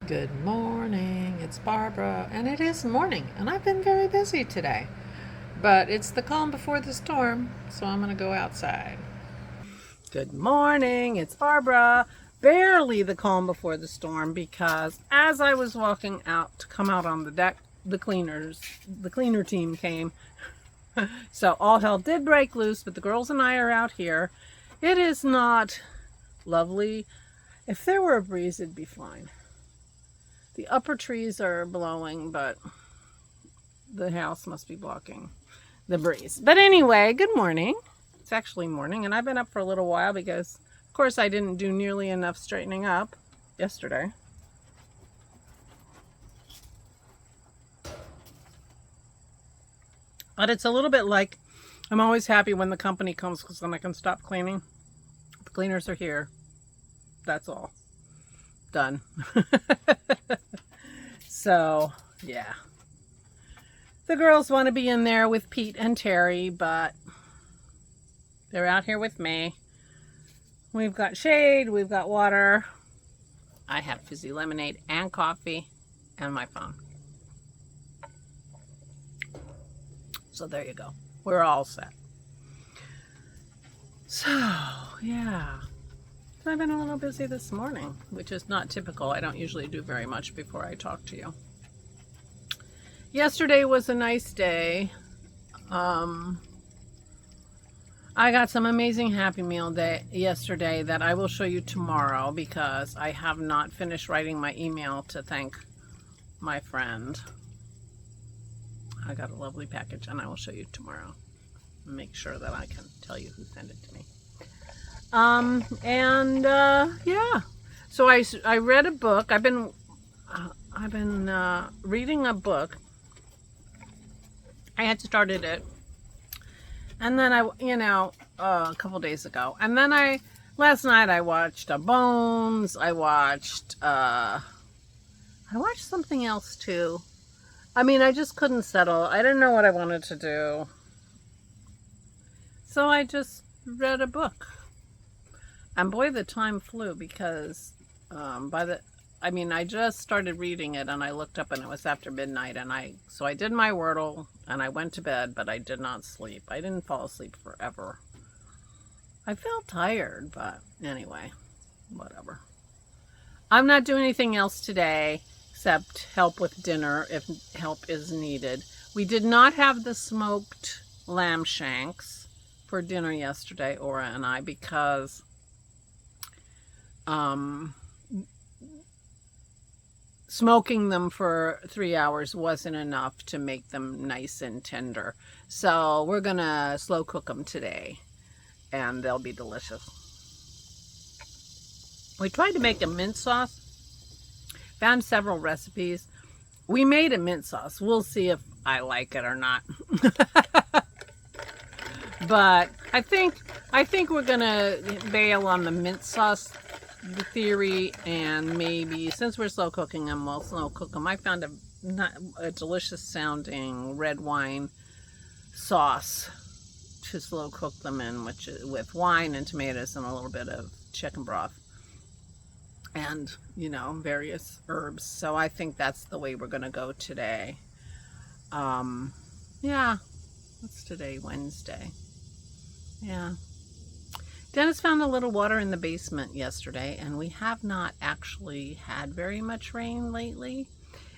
Good morning, it's Barbara, and it is morning, and I've been very busy today. But it's the calm before the storm, so I'm going to go outside. Good morning, it's Barbara. Barely the calm before the storm because as I was walking out to come out on the deck, the cleaner team came. So all hell did break loose, but the girls and I are out here. It is not lovely. If there were a breeze, it'd be fine. The upper trees are blowing, but the house must be blocking the breeze. But anyway, good morning. It's actually morning, and I've been up for a little while because, of course, I didn't do nearly enough straightening up yesterday. But it's a little bit like I'm always happy when the company comes because then I can stop cleaning. The cleaners are here. That's all. Done. So, yeah. The girls want to be in there with Pete and Terry, but they're out here with me. We've got shade, we've got water. I have fizzy lemonade and coffee and my phone. So there you go. We're all set. So, yeah. I've been a little busy this morning, which is not typical. I don't usually do very much before I talk to you. Yesterday was a nice day. I got some amazing Happy Meal day yesterday that I will show you tomorrow because I have not finished writing my email to thank my friend. I got a lovely package and I will show you tomorrow. Make sure that I can tell you who sent it to me. Yeah. So I read a book. I've been reading a book. I had started it, and then a couple days ago, and then last night I watched Bones. I watched something else too. I just couldn't settle. I didn't know what I wanted to do, so I just read a book. And boy, the time flew because I just started reading it and I looked up and it was after midnight so I did my Wordle and I went to bed, but I did not sleep. I didn't fall asleep forever. I felt tired, but anyway, whatever. I'm not doing anything else today except help with dinner if help is needed. We did not have the smoked lamb shanks for dinner yesterday, Aura and I, because smoking them for 3 hours wasn't enough to make them nice and tender. So we're gonna slow cook them today and they'll be delicious. We tried to make a mint sauce, found several recipes. We made a mint sauce. We'll see if I like it or not. But I think we're gonna bail on the mint sauce theory, and maybe since we're slow cooking them, we'll slow cook them. I found a delicious sounding red wine sauce to slow cook them in, which is with wine and tomatoes and a little bit of chicken broth and various herbs. So I think that's the way we're gonna go today. Yeah, what's today? Wednesday. Yeah. Dennis found a little water in the basement yesterday, and we have not actually had very much rain lately,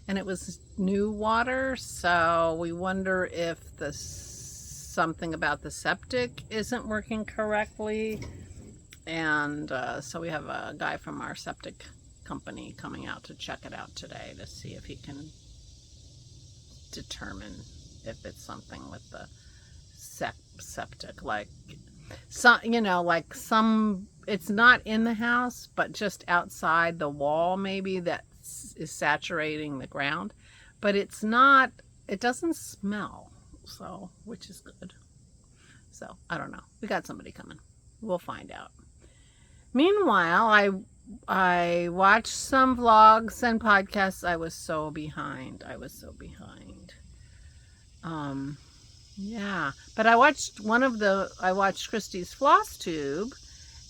and it was new water, so we wonder if something about the septic isn't working correctly, and so we have a guy from our septic company coming out to check it out today to see if he can determine if it's something with the septic, it's not in the house, but just outside the wall maybe that is saturating the ground, but it doesn't smell, so, which is good. So I don't know, we got somebody coming, we'll find out. Meanwhile, I watched some vlogs and podcasts. I was so behind. Yeah, but I watched Christy's Floss Tube,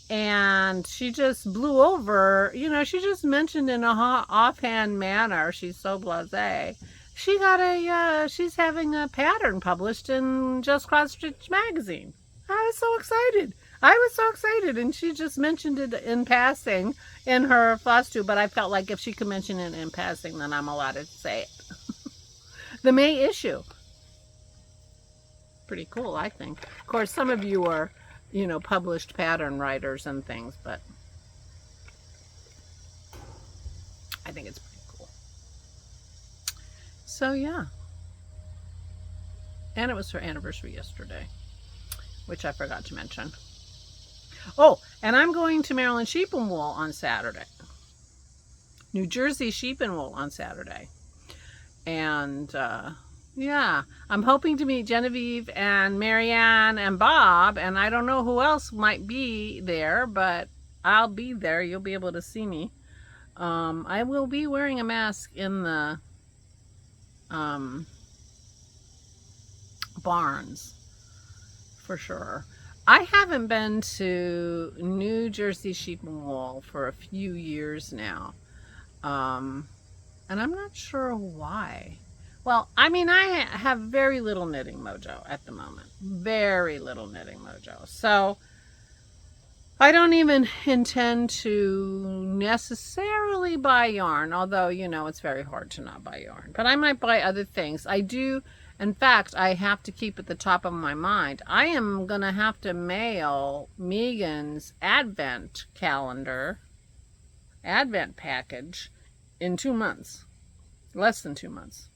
And she just blew over, she just mentioned in a offhand manner, she's so blasé. She's having a pattern published in Just Cross Stitch magazine. I was so excited. And she just mentioned it in passing in her floss tube, but I felt like if she could mention it in passing, then I'm allowed to say it. The May issue. Pretty cool, I think. Of course, some of you are, published pattern writers and things, but I think it's pretty cool. So, yeah. And it was her anniversary yesterday, which I forgot to mention. Oh, and I'm going to Maryland Sheep and Wool on Saturday. New Jersey Sheep and Wool on Saturday. And, yeah, I'm hoping to meet Genevieve and Marianne and Bob, and I don't know who else might be there, but I'll be there. You'll be able to see me. I will be wearing a mask in the barns, for sure. I haven't been to New Jersey Sheep and Wool for a few years now, and I'm not sure why. Well, I mean, I have very little knitting mojo at the moment. Very little knitting mojo. So I don't even intend to necessarily buy yarn, although, it's very hard to not buy yarn. But I might buy other things. I do, in fact, I have to keep at the top of my mind. I am going to have to mail Megan's Advent calendar, Advent package in 2 months. Less than 2 months.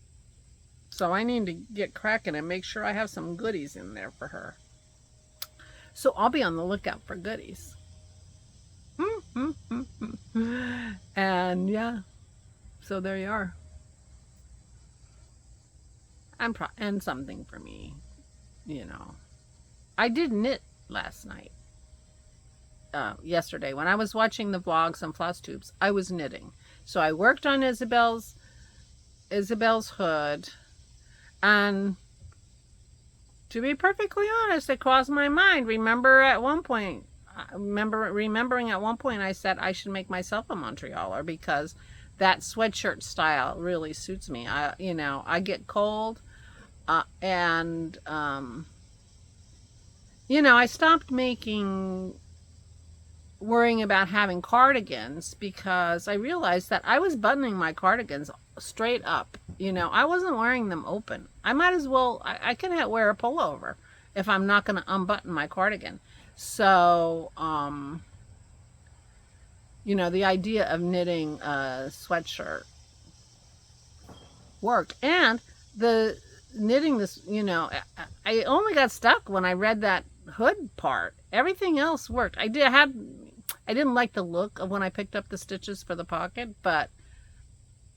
So I need to get cracking and make sure I have some goodies in there for her. So I'll be on the lookout for goodies. And yeah, so there you are. And something for me, I did knit last night. Yesterday when I was watching the vlogs on floss tubes, I was knitting. So I worked on Isabel's hood. And to be perfectly honest, it crossed my mind. Remembering at one point I said I should make myself a Montrealer because that sweatshirt style really suits me. I get cold, and I stopped worrying about having cardigans because I realized that I was buttoning my cardigans straight up. I wasn't wearing them open. I might as well, I can wear a pullover if I'm not going to unbutton my cardigan. So, the idea of knitting a sweatshirt worked. And the knitting this, I only got stuck when I read that hood part. Everything else worked. I didn't like the look of when I picked up the stitches for the pocket, but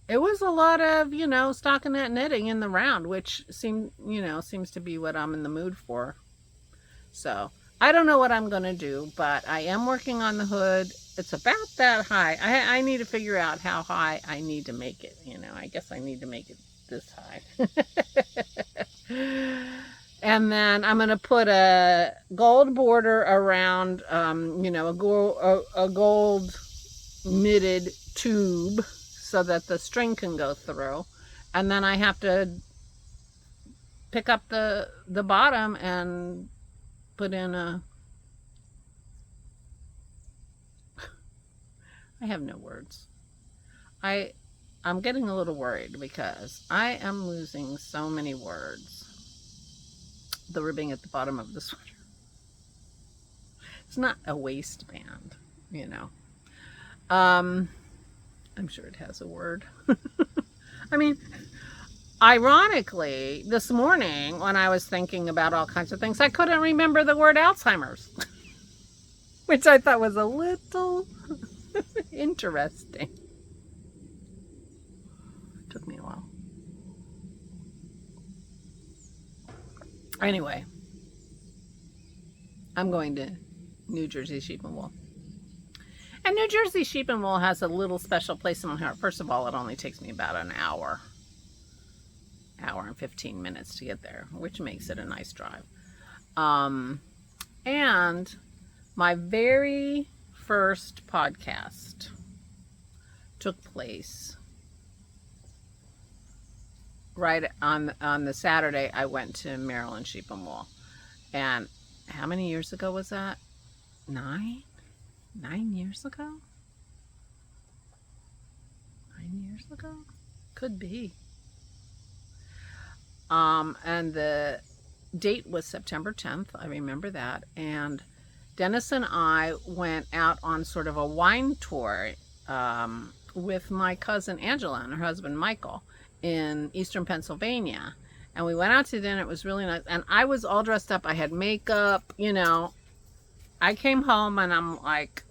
it was a lot of, stockinette knitting in the round, which seems to be what I'm in the mood for. So I don't know what I'm going to do, but I am working on the hood. It's about that high. I need to figure out how high I need to make it. I guess I need to make it this high. And then I'm going to put a gold border around, a gold knitted tube so that the string can go through. And then I have to pick up the bottom and put in I have no words. I'm getting a little worried because I am losing so many words. The ribbing at the bottom of the sweater. It's not a waistband, I'm sure it has a word. I mean, ironically, this morning when I was thinking about all kinds of things, I couldn't remember the word Alzheimer's, which I thought was a little interesting. It took me a while. Anyway, I'm going to New Jersey Sheep and Wool. And New Jersey Sheep and Wool has a little special place in my heart. First of all, it only takes me about an hour and 15 minutes to get there, which makes it a nice drive. And My very first podcast took place right on the Saturday I went to Maryland Sheep and Wool. And how many years ago was that? 9 years ago? 9 years ago? Could be. And the date was September 10th. I remember that. And Dennis and I went out on sort of a wine tour with my cousin Angela and her husband Michael in eastern Pennsylvania. And we went out to dinner. It was really nice. And I was all dressed up. I had makeup, you know. I came home and I'm like,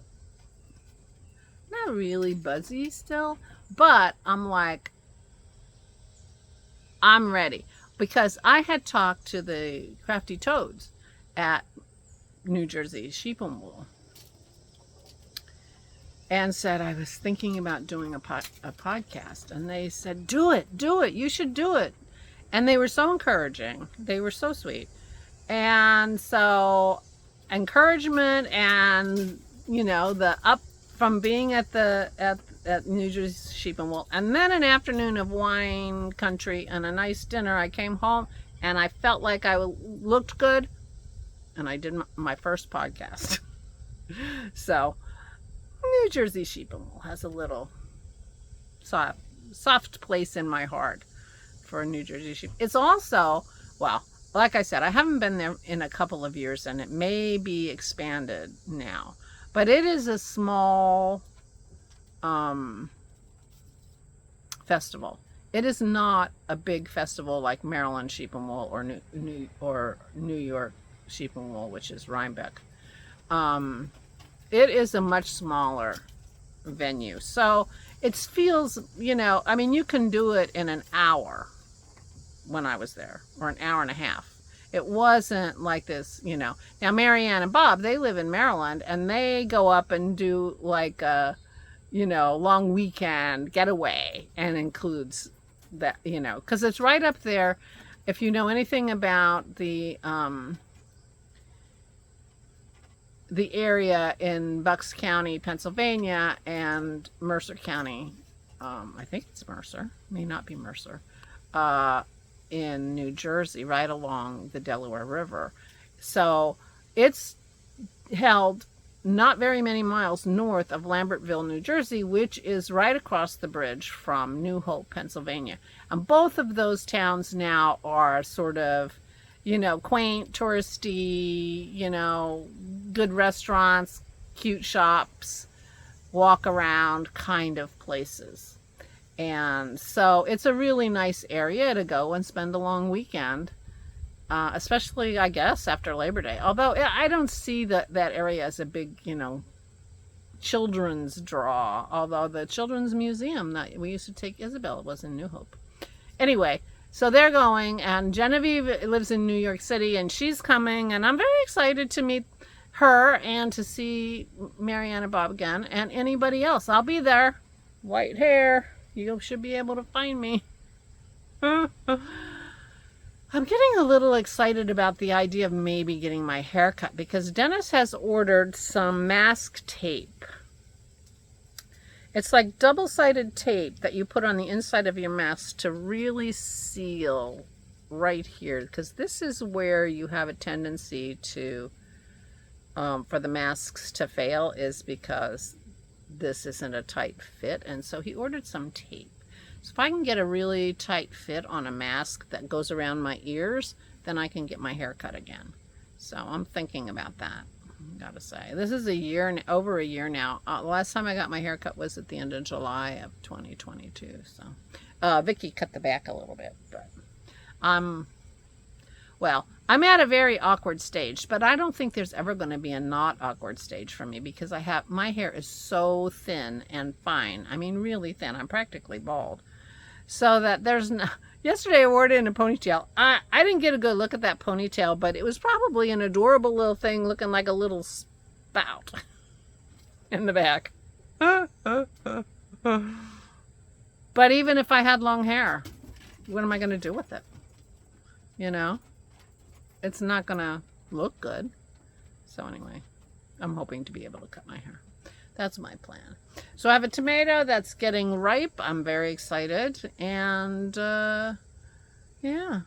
not really buzzy still, but I'm like, I'm ready. Because I had talked to the Crafty Toads at New Jersey Sheep and Wool and said I was thinking about doing a podcast. And they said, do it, you should do it. And they were so encouraging. They were so sweet. And so encouragement and, you know, the up from being at New Jersey Sheep and Wool, and then an afternoon of wine country and a nice dinner. I came home and I felt like I looked good, and I did my first podcast. So New Jersey Sheep and Wool has a little soft place in my heart for New Jersey sheep. It's also, well, like I said, I haven't been there in a couple of years, and it may be expanded now. But it is a small festival. It is not a big festival like Maryland Sheep and Wool or New York Sheep and Wool, which is Rhinebeck. It is a much smaller venue. So it feels, you know, I mean, you can do it in an hour when I was there, or an hour and a half. It wasn't like this, you know. Now, Marianne and Bob, they live in Maryland, and they go up and do like a, you know, long weekend getaway, and includes that, you know, because it's right up there. If you know anything about the area in Bucks County, Pennsylvania, and Mercer County, I think it's Mercer, may not be Mercer, in New Jersey, right along the Delaware River. So it's held not very many miles north of Lambertville, New Jersey, which is right across the bridge from New Hope, Pennsylvania. And both of those towns now are sort of, you know, quaint, touristy, you know, good restaurants, cute shops, walk around kind of places. And so it's a really nice area to go and spend a long weekend, especially, I guess, after Labor Day. Although I don't see that area as a big, you know, children's draw. Although the Children's Museum that we used to take Isabel was in New Hope. Anyway, so they're going, and Genevieve lives in New York City, and she's coming, and I'm very excited to meet her and to see Marianne and Bob again, and anybody else. I'll be there. White hair. You should be able to find me. I'm getting a little excited about the idea of maybe getting my hair cut, because Dennis has ordered some mask tape. It's like double-sided tape that you put on the inside of your mask to really seal right here, because this is where you have a tendency to, for the masks to fail, is because this isn't a tight fit. And so he ordered some tape. So if I can get a really tight fit on a mask that goes around my ears, then I can get my hair cut again. So I'm thinking about that. Gotta say, this is over a year now. The last time I got my hair cut was at the end of July of 2022. So Vicky cut the back a little bit, but well, I'm at a very awkward stage, but I don't think there's ever going to be a not awkward stage for me, because my hair is so thin and fine. I mean, really thin. I'm practically bald. So that there's no... Yesterday I wore it in a ponytail. I didn't get a good look at that ponytail, but it was probably an adorable little thing looking like a little spout in the back. But even if I had long hair, what am I going to do with it? You know? It's not going to look good. So anyway, I'm hoping to be able to cut my hair. That's my plan. So I have a tomato that's getting ripe. I'm very excited. And yeah.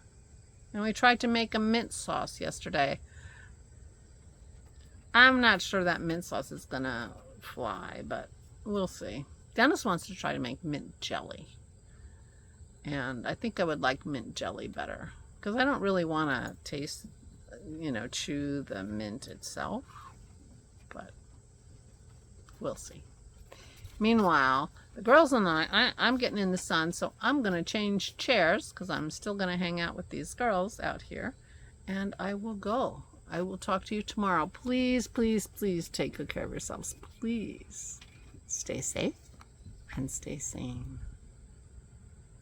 And we tried to make a mint sauce yesterday. I'm not sure that mint sauce is gonna fly, but we'll see. Dennis wants to try to make mint jelly. And I think I would like mint jelly better, because I don't really want to taste, chew the mint itself. But we'll see. Meanwhile, the girls and I'm getting in the sun, so I'm going to change chairs, because I'm still going to hang out with these girls out here. And I will go. I will talk to you tomorrow. Please, please, please take good care of yourselves. Please stay safe and stay sane.